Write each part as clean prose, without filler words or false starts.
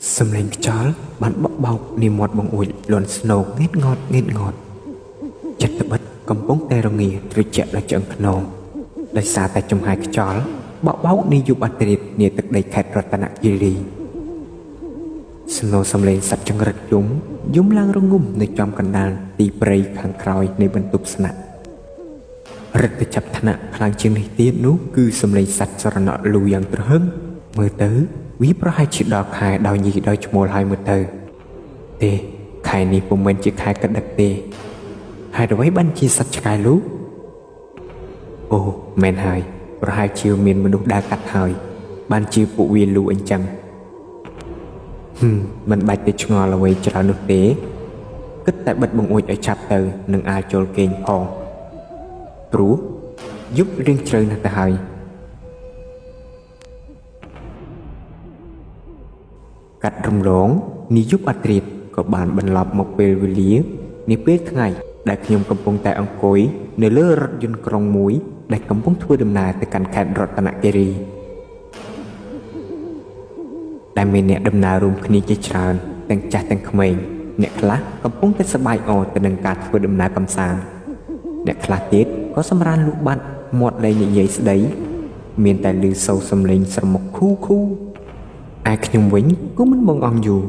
Xâm lên chó bắn bọc bọc niềm mọt bằng ủi luồn snow nghét ngọt chặt tập bất cầm bóng tay rong nghỉ rồi chạy là trận khăn lại xa tay trong hai cái chó bọc bọc ni dục atrit niaទឹកđầy khẹt Ratanagiri snow xâm lên sạch trong rật chúng lang rong ngumในจอมกันดานตีเปรย์ข้างครอยในบรรทุกสนัดรัฐจับธนะพลังเชียงในเตี้ยนู้คือสำเร็จสัตว์สรณะลูยังตระหึ่งเมื่อเต๋อวิประหายจิตดอกหายดาวยีดอยจมูกหายเมื่อเต๋อเตะไข่นี้ผมเป็นจิตหายกระดักเตะหายเอาไว้บัญชีสัตว์ชายลูกโอ้แมนหายประหายชิวเมียนมนุษย์ดากัดหายบัญชีปุวีลูอันจังมันใบติดงอละเวจรานุเตะก็แต่บัดบงอวยไอชับเต๋อหนึ่งอาโจลเกงพองรู้ยุบเรื่องเชิญนักแต่หายกัดรำร้องนิยุบอัตริดก็บานบรรลับมาเปลวิลีนิเป้ทั้งไงได้ขยมกำปงแต่อังโกยในเลือรถยนต์กรองมุ้ยได้กำปงทั่วดำนาแต่การแข่งรัตนเกรีได้เมเนดำนารวมคณีเจชานแต่งจ่าแต่งขมเองเนคละกำปงแต่สบายอ่อนแต่ดังการทั่วดำนากำซานเนคลาเตสก็สำราญลูกบัดหมดเลยใหญ่ๆสดายเมียนแต่ลือโซสำเร็งสมกคู่ai khung vĩnh cũng muốn bong on dù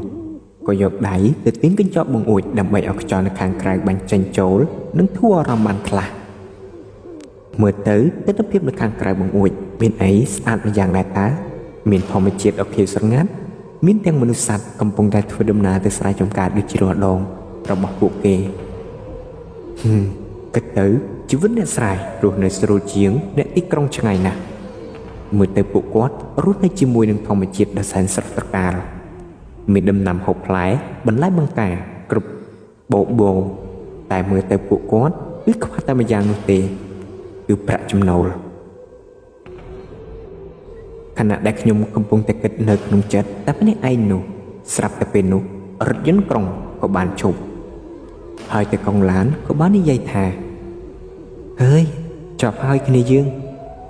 có giọt đáy từ tiếng kinh chót bong ủi đầm bậy ở cho nó khang cài bánh tranh chỗ nâng thua rằm bàn khla mưa tới tết nó tiếp nó khang cài bong ủi bên ấy ăn một dạng đại tá miền phong một chiết ở phía sân ngát miền tiếng manu sạt cầm bông đại thua đâm na từ sai trong cả được chỉ đòn đòn rồi bỏ bộ kê cái tới chứ vẫn là sai rồi nơi sôi chiến để tích công cho ngày nàoมือเตะปุกวัดรู้ในจิมวยหนึ่งทองมาจิตดัชสันสัตว์การมีดำนำหกหลายบรรลัยบางแต่กรุบโบแต่มือเตะปุกวัดวิเคราะห์ตามยางนุเตคือประจำนวนขณะได้ขยมกำปงแต่เกิดเนิกนุ่งจัดแต่ไม่ได้ไอหนูสลับแต่เป็นหนูรถยนต์กล่องก็บานฉุบหายแต่กองล้านก็บ้านนี่ใหญ่แท้เฮ้ยจอบหายขึ้นในยืง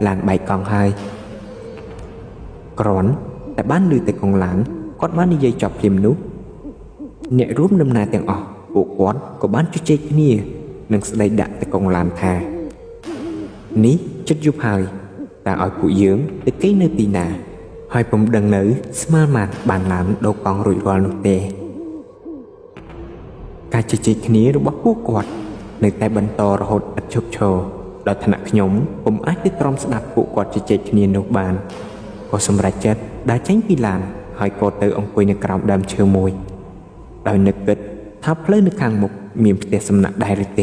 ลานใบกองหายกรอนแต่บ้านลือแต่กองหลังกอดบ้านนี่ยัยจอบพิมนุเนี่ยรูปนำนาแต่งออกปุกวัดก็บ้านจุเจกนี่นังสไลดะแต่กองหลานแทนี้จุดยุบหายแต่อ้อยผู้ยืงแต่cây nơi tì nàหอยผมดังnữสมาร์ทบานหลานโดกองรุ่ยรอนุเตการจุเจกนี้รูปปุกวัดในแต่บรรทอรหดอัดชกโชโดยถนัดขยมผมอาจได้ตรอมสนับปุกวัดจุเจกนี้นุบานก็สำหรับจัดได้ใช้ปีลานหอยโกเตอร์องคุยในกราวดำเชื่อมวยโดยนึกเกิดทับเลื่อนในข้างมุกมีเตสำนักได้หรือเต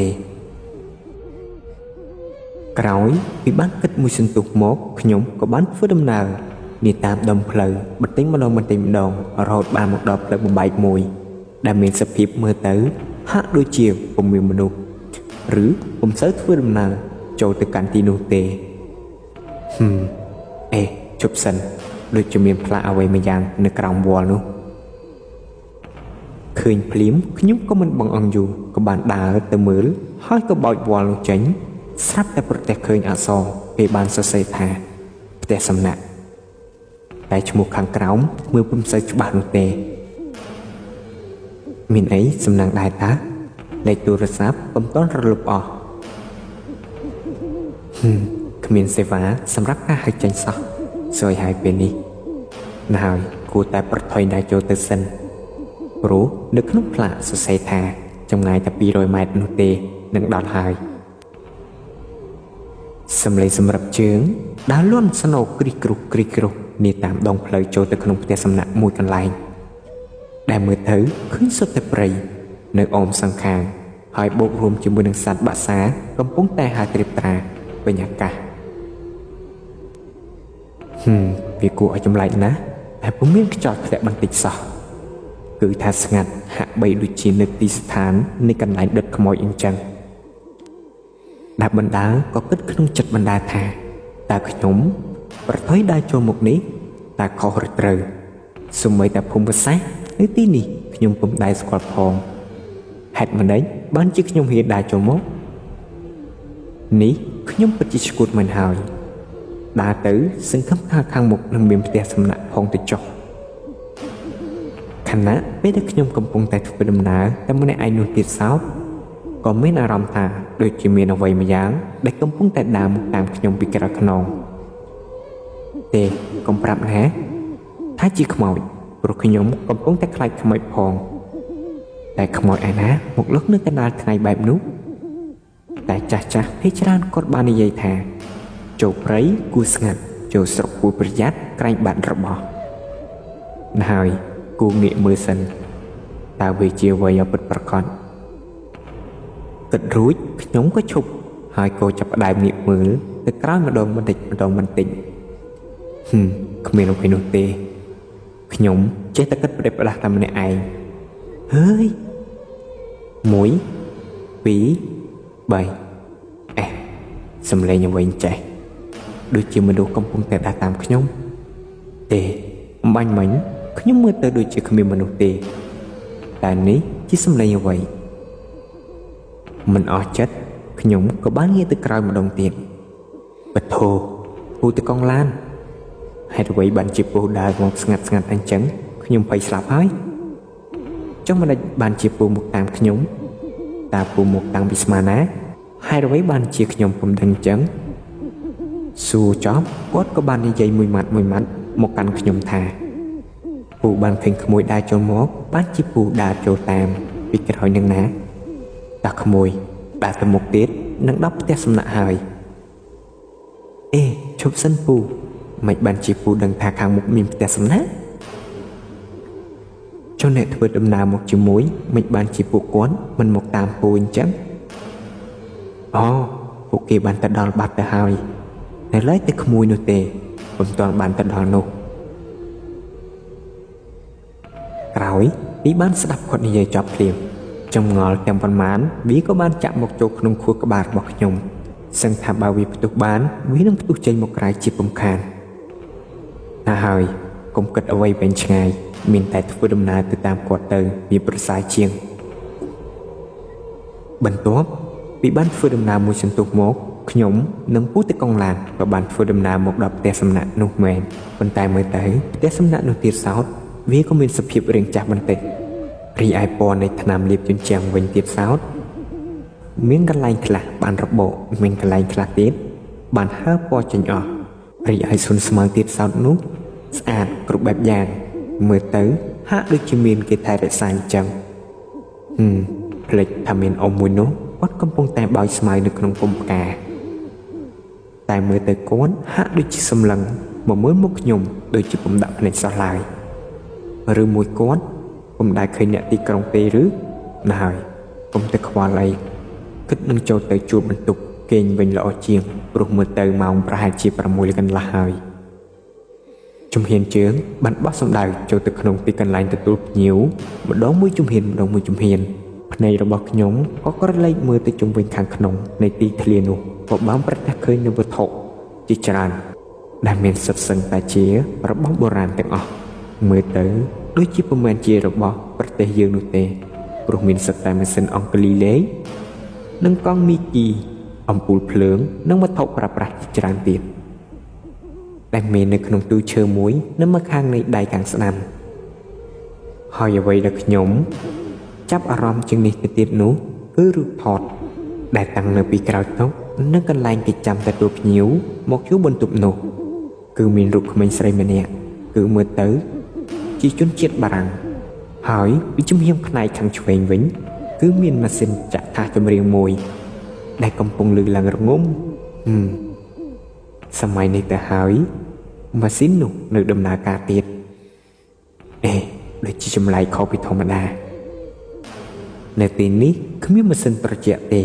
กราวปีบ้านเกิดมวยสันตุกมกขยมก็บ้านฟื้นดำนานี่ตามดมเพลย์บัดติ้งมาลองบัดติ้งดองรอดบานหมกดอกเพลย์บใบมวยได้มีสปีบเมื่อเตอร์ฮักโดยเจียวผมมีมนุษย์หรือผมเซิร์ฟฟื้นดำนาโจตกันตีนูเตจบสันโดยจะมีพระเอาไว้มายังในกลางวัวนู้คืนพลิ้มขยุ้มก็มันบังอังอยู่ก็บานดาเตมือห้อยก็บอยวัวลงจังสับแต่โปรเตคืนอาซองไปบานเสยแท้แต่สำนักแต่จมูกข้างกล้าวมือปุ่มใส่จุบานลงเตมินไอสำนักได้ตาในตัวรศัพท์ปุ่มต้นระลุบออกขมิ้นเสวาสำรับหน้าให้จังซอกสวยหายเป็นนี้นายกูแต่ปลดถอยได้โจเตสันรู้นึกนุพละสุดใสแท้จงไงแต่ปีโรยไม้นุเตนึกดอดหายสำเลยสำหรับเชิงดาวล้วนสนุกกริกรุนี่ตามดองเพลย์โจเตขนมเตสำนักมวยกันไล่ได้เมื่อเธอขึ้นสุดแต่ปรีนึกอมสังขารหายโบกรวมจมูกนังสัตว์บาษากำปุ้งแต่หายตริบตราเป็นยากาvì cụ ở trong lạnh náแต่ผมมีจอดแต่บันติดสอคือทาสงัดหักใบดุจีนติสถานในกันไหลเด็ดขโมยอินจังดาบบรรดาก็เกิดขึ้นจัดบรรดาแท้แต่ขนมประท้อยได้โจมกนี้แต่ขอหรือเตยสมัยแต่ผมภาษาในที่นี้ขนมผมได้สกอตพองเหตุมันได้บ้านจิขนมเฮียได้โจมกนี้ขนมปฏิสกุลมันหาย ដើរទៅសង្ឃឹមថាខាងមុខនឹងមានផ្ទះសំណាក់ផងទៅចុះខណៈពេលដែលខ្ញុំកំពុងតែធ្វើដំណើរតែម្នាក់ឯងនោះទៀតសោតក៏មានអារម្មណ៍ថាដូចជាមានអ្វីម្យ៉ាងដែលកំពុងតែដើរមកតាមខ្ញុំពីក្រៅខ្នងទេកុំប្រាប់ណាថាជាខ្មោចព្រោះខ្ញុំកំពុងតែខ្លាចខ្មោចផងតែខ្មោចឯណាមកលុកនៅកណ្ដាលថ្ងៃបែបនោះតែចាស់ភាគច្រើនគាត់បាននិយាយថាចូលព្រៃគួរស្ងាត់ចូលស្រុកគួរប្រយ័ត្នក្រែងបាត់របស់ណាហើយគួរងាកមើលសិនតើវាជាអ្វីពិតប្រាកដគិតរួចខ្ញុំក៏ឈប់ហើយក៏ចាប់ផ្ដើមងាកមើលទៅក្រោយម្ដងបន្តិចគ្មានអ្វីនោះទេខ្ញុំចេះតែគិតប្រេះផ្ដាស់តែម្នាក់ឯងហើយ1 2 3សំឡេងអ្វីចេះដូចជាមនុស្សកំពុងតែដើរតាមខ្ញុំទេអំបញ្ញមិញខ្ញុំមើលទៅដូចជាគ្មានមនុស្សទេតែនេះជាសំឡេងអ្វីមិនអស់ចិត្តខ្ញុំក៏បានងាកទៅក្រោយម្ដងទៀតបធោពូទៅកង់ឡានហេតុអ្វីបានជាពូដើរមកស្ងាត់អញ្ចឹងខ្ញុំភ័យស្លាប់ហើយចុះមិនដេចបានជាពូមកតាមខ្ញុំតើពូមកតាំងពីស្មានណាហេតុអ្វីបានជាខ្ញុំពុំដឹងអញ្ចឹងសួរចប់គាត់ក៏បាននិយាយមួយម៉ាត់មកកាន់ខ្ញុំថាពូបានឃើញក្មួយដើរចូលមកបានជាពូដើរចូលតាមពីក្រោយនឹងណាតើក្មួយដើរទៅមុខទៀតនឹងដល់ផ្ទះសំណាក់ហើយឈប់សិនពូមិនបានជាពូដឹងថាខាងមុខមានផ្ទះសំណាក់ចុះអ្នកធ្វើដំណើរមកជាមួយមិនបានជាពួកគាត់មិនមកតាមពូអញ្ចឹងពួកគេបានទៅដល់បាត់ទៅហើយនៅឡើយតែក្មួយនោះទេពុំទាន់បានទៅដល់នោះក្រោយពីបានស្ដាប់គាត់និយាយចប់ភ្លាមចម្ងល់ទាំងប៉ុន្មានវាក៏បានចាក់មកចូលក្នុងខួរក្បាលរបស់ខ្ញុំសឹងថាបើវាផ្ទុះបានវានឹងផ្ទុះចេញមកក្រៅជាពំខានថាហើយកុំគិតអ្វីវែងឆ្ងាយមានតែធ្វើដំណើរទៅតាមគាត់ទៅវាប្រសើរជាងបន្ទាប់ពីបានធ្វើដំណើរមួយសន្ទុះមកខ្ញុំនិងពូទៅកង់ឡានក៏បានធ្វើដំណើរមកដល់ផ្ទះសំណាក់នោះមែនប៉ុន្តែមើលទៅផ្ទះសំណាក់នោះទៀតសោតវាក៏មានសភាពរាងចាស់បន្តិចរីឯពណ៌នៃថ្នាំលាបជញ្ជាំងវិញទៀតសោតមានកន្លែងខ្លះបានរបកមានកន្លែងខ្លះទៀតបានហើរពណ៌ចេញអស់រីឯសុនស្មៅទៀតសោតនោះស្អាតគ្រប់បែបយ៉ាងមើលទៅហាក់ដូចជាមានគេថែរក្សាអញ្ចឹងភ្លេចថាមានអ៊ំមួយនោះគាត់កំពុងតែបោយស្មៅនៅក្នុងពុម្ពផ្កាតែមើលទៅគាត់ហាក់ដូចជាសម្លឹងមកមើលមុខខ្ញុំដូចជាពុំដាក់ភ្នែកសោះឡើយឬមួយគាត់ពុំដែលឃើញអ្នកទីក្រុងទេឬណាហើយកុំទៅខ្វល់អីគិតនឹងចូលទៅជួបបន្ទប់គេងវិញល្អជាងព្រោះមើលទៅម៉ោងប្រហែលជា6 កន្លះហើយជំហានជើងបានបោះសំដៅចូលទៅក្នុងទីកន្លែងទទួលភ្ញៀវម្ដងមួយជំហានភ្នែករបស់ខ្ញុំក៏ក្រឡេកមើលទៅជុំវិញខាងក្នុងនៃទីធ្លានោះក៏បានប្រទះឃើញនូវវត្ថុជាច្រើនដែលមានសុទ្ធសឹងតែជារបស់បុរាណទាំងអស់មើលទៅដូចជាពុំមែនជារបស់ប្រទេសយើងនោះទេព្រោះមានសុទ្ធតែម៉ាស៊ីនអង្គលីលេនិងកង់មីគីអំពូលភ្លើងនិងវត្ថុប្រើប្រាស់ជាច្រើនទៀតដែលមាននៅក្នុងទូឈើមួយនៅម្ខាងនៃដៃខាងស្ដាំហើយអ្វីដែលខ្ញុំចាប់អារម្មណ៍ជាងនេះទៅទៀតនោះគឺរូបថតដែលតាំងនៅពីក្រោយតុនិងកន្លែងគេចាំទទួលភ្ញៀវមកជួបបន្ទប់នោះគឺមានរូបក្មេងស្រីម្នាក់គឺមើលទៅជាជនជាតិបារាំងហើយពីជំហានផ្នែកខាងឆ្វេងវិញគឺមានម៉ាស៊ីនចាក់ថាសចម្រៀងមួយដែលកំពុងលើកឡើងរងំសម័យនេះទៅហើយម៉ាស៊ីននោះនៅដំណើរការទៀតដូចជាចម្លែកខុសពីធម្មតានៅទីនេះគ្មានម៉ាស៊ីនត្រជាក់ទេ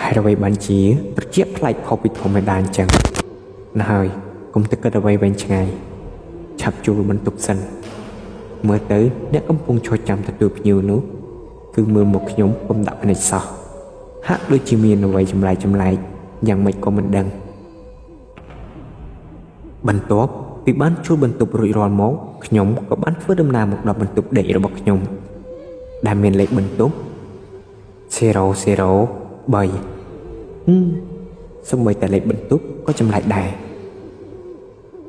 ហើយអ្វីបានជាត្រជាក់ប្លែកខុសពីធម្មតាអញ្ចឹងណាហើយកុំទៅគិតអ្វីវែងឆ្ងាយឆាប់ជួលបន្ទប់សិនមើលទៅអ្នកកំពុងឈរចាំទទួលភ្ញៀវនោះគឺមើលមកខ្ញុំពុំដាក់ភ្នែកសោះហាក់ដូចជាមានអ្វីចម្លែកយ៉ាងម៉េចក៏មិនដឹងបន្ទាប់ពីបានជួលបន្ទប់រួចរាល់មកខ្ញុំក៏បានធ្វើដំណើរមកដល់បន្ទប់ដេករបស់ខ្ញុំដែលមានលេខបន្ទប់003 សូម្បីតែលេខបន្ទប់ក៏ចម្លែកដែរ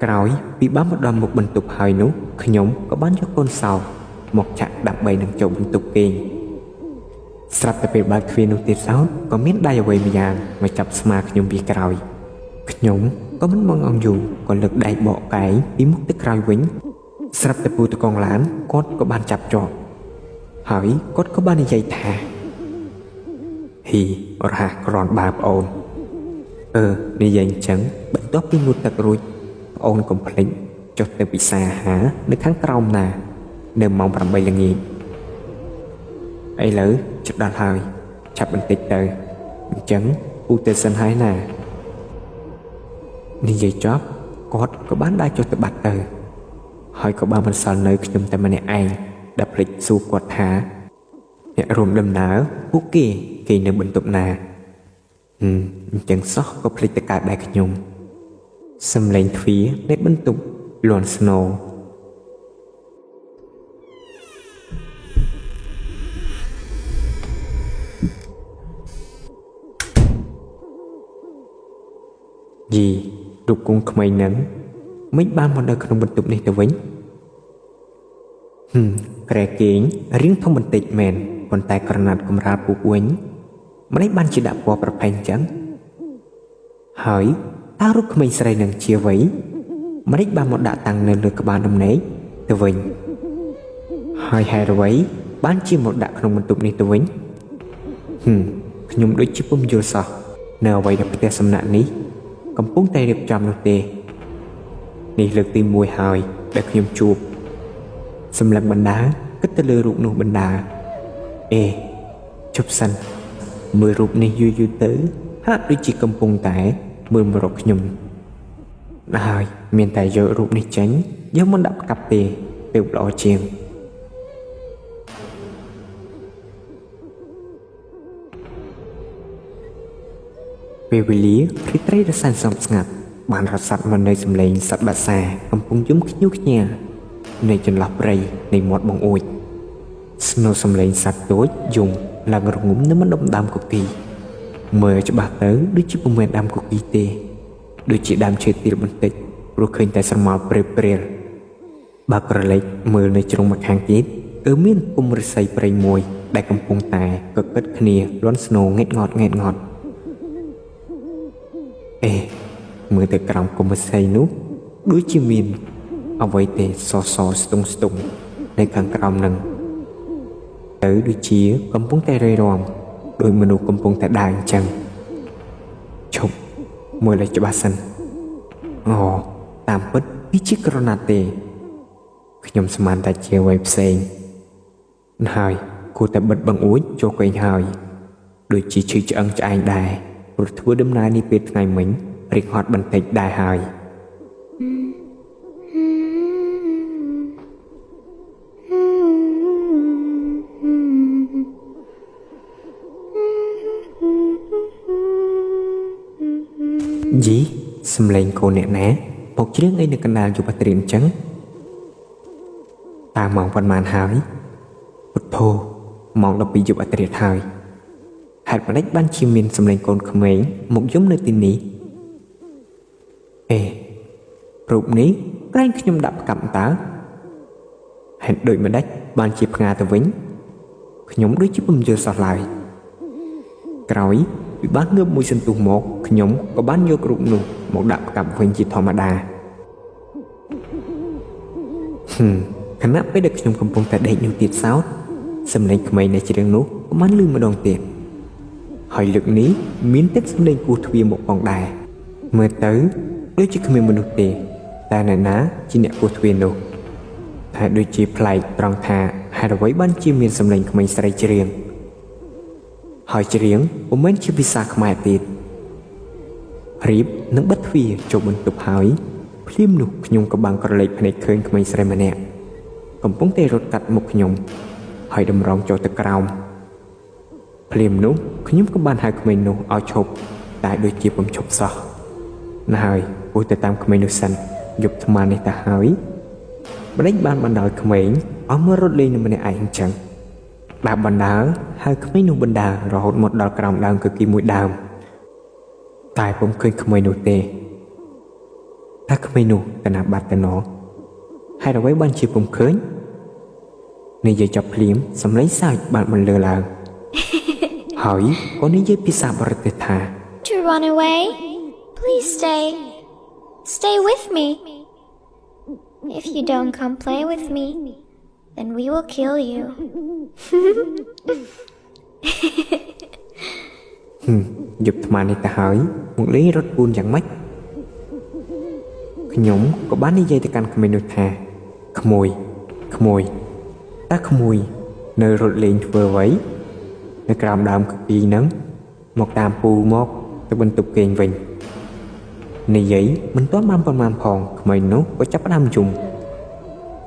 ក្រោយពីបានមកដល់មុខបន្ទប់ហើយនោះខ្ញុំក៏បានយកកូនសោមកចាក់ដើម្បីនឹងចូលបន្ទប់គេងស្រាប់តែពេលបើកទ្វារនោះទៀតសោតក៏មានដៃអ្វីម្យ៉ាងមកចាប់ស្មាខ្ញុំពីក្រោយខ្ញុំក៏មិនមកអង្យូរក៏លើកដៃបកកែងពីមុខទៅក្រោយវិញស្រាប់តែពូតកងឡានគាត់ក៏បានចាប់ជាប់ហើយគាត់ក៏បាននិយាយថាហ៊ីរហ័សក្រនបើប្អូននិយាយអញ្ចឹងបន្ទាប់ពីងូតទឹករួចប្អូនកុំភ្លេចចុះទៅពិសាអាហារនៅខាងក្រោមណានៅម៉ោង 8 ល្ងាចឥឡូវជិតដល់ហើយឆាប់បន្តិចទៅអញ្ចឹងពូទៅសិនហើយណានិយាយចប់គាត់ក៏បានដើរចុះទៅបាត់ទៅហើយក៏បានបន្សល់នៅខ្ញុំតែម្នាក់ឯងដែលភ្លេចសួរគាត់ថាអ្នករួមដំណើរពួកគេនៅបន្ទប់ណាអញ្ចឹងសោះក៏ភ្លេចទៅកើតដែរខ្ញុំសំឡេងទ្វារនៃបន្ទប់លន់ស្នូយីរូបគង់ក្មេងនឹងមិនបានមកដល់ក្នុងបន្ទប់នេះទៅវិញក្រែគេងរៀងធំបន្តិចមែនប៉ុន្តែក្រណាត់កម្រាលពូកវិញម្នេះបានជាដាក់ពណ៌ប្រផេះអញ្ចឹងហើយតើរូបក្មេងស្រីនឹងជាអ្វីម្នេះបានមកដាក់តាំងនៅលើក្បាលដំណេកទៅវិញហើយហេតុអ្វីបានជាមកដាក់ក្នុងបន្ទប់នេះទៅវិញខ្ញុំដូចជាពុំយល់សោះនៅអ្វីដែលផ្ទះសំណាក់នេះកំពុងតែរៀបចំនោះទេនេះលើកទី1ហើយដែលខ្ញុំជួបសម្លឹងបណ្ដាគិតទៅលើរូបនោះបណ្ដាជប់សិនមើលរូបនេះយូរទៅហាក់ដូចជាកំពុងតែមើលមករកខ្ញុំហើយមានតែយករូបនេះចេញយកមកដាក់ផ្កាប់ទេទើបល្អជាងពេលវេលារីត្រីរសានសំស្ងាត់បានរត់សัตว์មកនៅសំឡេងសត្វបាសាកំពុងយំខ្ញូខ្ញានៅចន្លោះព្រៃនៃមាត់បងអួចស្នូសំឡេងសត្វតូចយំឡើងរងំនៅមិនដុំដើមកុកីមើលច្បាស់ទៅដូចជាពុំមែនដើមកុកីទេដូចជាដើមឈើទាលបន្តិចព្រោះឃើញតែស្រមោលព្រាលបើក្រឡេកមើលនៅជ្រុងម្ខាងទៀតគឺមានពុំរិស័យព្រៃមួយដែលកំពុងតែកកិតគ្នាលន់ស្នូងេតងត់មើលទៅក្រោមគុំរិស័យនោះដូចជាមានអ្វីទេសស្ទង់នៅខាងក្រោមនឹងទៅដូចជាកំពុងតែរៃរាំដោយមនុស្សកំពុងតែដើរអញ្ចឹងឈប់មើលឲ្យច្បាស់សិនតាមពិតវាជាក្រណាត់ទេខ្ញុំស្មានតែជាអ្វីផ្សេងហើយគួរតែបិទបង្អួចចូលកេងហើយដូចជាឈឺឆ្អឹងឆ្អែងដែរព្រោះធ្វើដំណើរនេះពេលថ្ងៃមិញរៀងហត់បន្តិចដែរហើយយីសំឡេងកូនអ្នកណាមកច្រៀងអីនៅកណ្ដាលយុវត្រីអញ្ចឹងតើម៉ោងប៉ុន្មានហើយពុទ្ធោម៉ោង 12 យប់អធ្រាត្រហើយហេតុម៉េចបានជាមានសំឡេងកូនក្មេងមកយំនៅទីនេះរូបនេះក្រែងខ្ញុំដាក់ផ្កាប់តើហេតុដូចម្ដេចបានជាផ្ងាទៅវិញខ្ញុំដូចជាពុំយល់សោះឡើយក្រោយពីបានងើបមួយសន្ទុះមកខ្ញុំក៏បានយករូបនោះមកដាក់ផ្កាប់វិញជាធម្មតាខណៈពេលដែលខ្ញុំកំពុងតែដេកនោះទៀតសោតសំឡេងក្មេងនៃច្រៀងនោះក៏បានឮម្ដងទៀតហើយលើកនេះមានទឹកសំឡេងគោះទ្វារមកផងដែរមើលទៅដូចជាគ្មានមនុស្សទេតែអ្នកណាជាអ្នកគោះទ្វារនោះតែដូចជាប្លែកត្រង់ថាហេតុអ្វីបានជាមានសំឡេងក្មេងស្រីច្រៀងហើយច្រៀងពុំមែនជាភាសាខ្មែរទៀតរៀបនឹងបិទទ្វារចូលបន្ទប់ហើយភ្លាមនោះខ្ញុំក៏បាំងក្រឡេកភ្នែកឃើញក្មេងស្រីម្នាក់កំពុងតែរត់កាត់មុខខ្ញុំហើយតម្រង់ចូលទៅក្រោមភ្លាមនោះខ្ញុំក៏បានហៅក្មេងនោះឲ្យឈប់តែដូចជាពុំឈប់សោះណាហើយពុះទៅតាមក្មេងនោះសិនយប់ថ្មនេះទៅហើយម្ដេចបានបណ្ដោយក្មេងឲ្យមករត់លេងនឹងម្នាក់ឯងអញ្ចឹងដើរបណ្ដើរហើយក្មេងនោះបណ្ដើររហូតមកដល់ក្រោមដើមកគីមួយដើម តែពុំឃើញក្មេងនោះទេតែក្មេងនោះទៅណាបាត់ទៅណោះហើយអ្វីបានជាពុំឃើញនិយាយចាប់ភ្លាមសម្លេងសើចបានបន្លឺឡើងហើយក៏និយាយភាសាបរទេសថា To run away? Please stay. Stay with me. If you don't come play with me, then we will kill you. យប់ថ្មនេះទៅហើយមកលេងរត់ពូនយ៉ាងម៉េចខ្ញុំក៏បាននិយាយទៅកាន់ក្មេងនោះថាក្មួយតើក្មួយនៅរត់លេងធ្វើអ្វីនៅក្រោមដើមគគីហ្នឹងមកតាមពូមកទៅបន្ទប់គេងវិញនិយាយមិនទាន់បានប៉ុន្មានផងក្មេងនោះក៏ចាប់ផ្ដើមយំ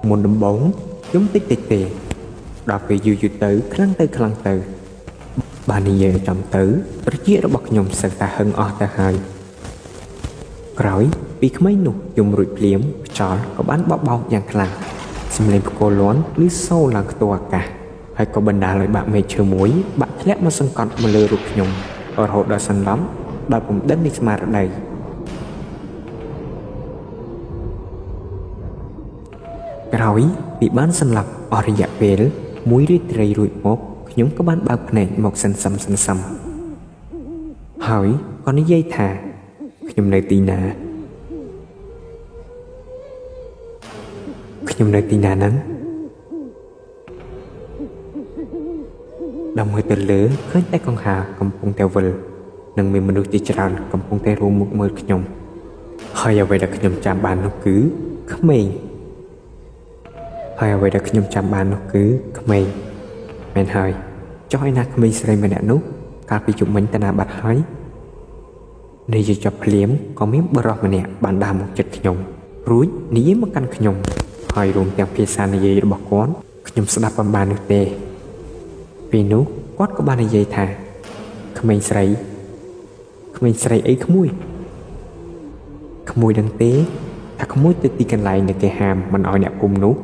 មុនដំបូងយំតិចទេដល់ពេលយូរទៅខ្លាំងទៅបាននិយាយចំទៅត្រចៀករបស់ខ្ញុំសឹកតែហឹងអស់ទៅហើយក្រោយពីក្មេងនោះយំរួចភ្លាមខ្យល់ក៏បានបោកយ៉ាងខ្លាំងសំឡេងផ្គរលាន់ឮសូរឡើងខ្ទស់អាកាសហើយក៏បណ្ដាលឲ្យបាក់មេឃឈើមួយបាក់ធ្លាក់មកសង្កត់មកលើរូបខ្ញុំរហូតដល់សន្លប់ដល់ពុំដឹងនៃស្មារតីក្រោយពីបានសន្លប់អស់រយៈពេលមួយរាត្រីរួចមកខ្ញុំក៏បានបើកភ្នែកមកសន្សឹមហើយក៏និយាយថាខ្ញុំនៅទីណាហ្នឹងដល់មើលទៅលើឃើញតែកង្ហាកំពុងតែវិលនិងមានមនុស្សជាច្រើនកំពុងតែរួមមុខមើលខ្ញុំហើយអ្វីដែលខ្ញុំចាំបាននោះគឺក្មេងមែនហើយចុះឯណាក្មេងស្រីម្នាក់នោះកាលពីជុំមិញតាណាបាត់ហើយនិយាយចប់ភ្លាមក៏មានបរិសម្នាក់បានដើរមកជិតខ្ញុំរួចនិយាយមកកាន់ខ្ញុំហើយរួមទាំងភាសានិយាយរបស់គាត់ខ្ញុំស្ដាប់បាននោះទេពេលនោះគាត់ក៏បាននិយាយថាក្មេងស្រីអីក្មួយដឹងទេថាក្មួយទៅទីកន្លែងដែលគេហាមមិនឲ្យអ្នកគុំនោះ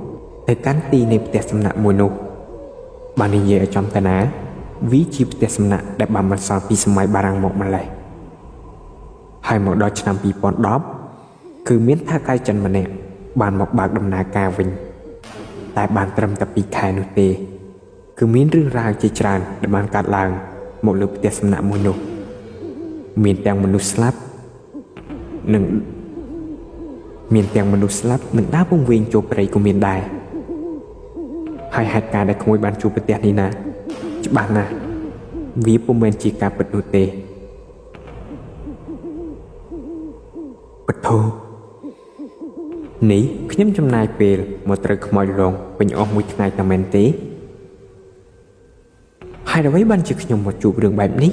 ទៅកាន់ទីនៃផ្ទះសំណាក់មួយនោះបាននិយាយឲ្យចំតាណាវាជាផ្ទះសំណាក់ដែលបានបន្សល់ពីសម័យបារាំងមកម្លេះហើយមកដល់ឆ្នាំ2010គឺមានថៅកែចិនម្នាក់បានមកបើកដំណើរការវិញតែបានត្រឹមតែ2ខែនោះទេគឺមានរឿងរ៉ាវជាច្រើនដែលបានកើតឡើងមកលើផ្ទះសំណាក់មួយនោះមានទាំងមនុស្សស្លាប់និងដើរពងវែងចូលព្រៃក៏មានដែរហើយហេតុការណ៍ដែលក្មួយបានជួបប្រទះនេះណាច្បាស់ណាស់វាពុំមែនជាការពិតនោះទេបធូនេះខ្ញុំចំណាយពេលមកត្រូវខ្មោចលងពេញអស់មួយថ្ងៃតែមែនទេហើយអ្វីបានជាខ្ញុំមកជួបរឿងបែបនេះ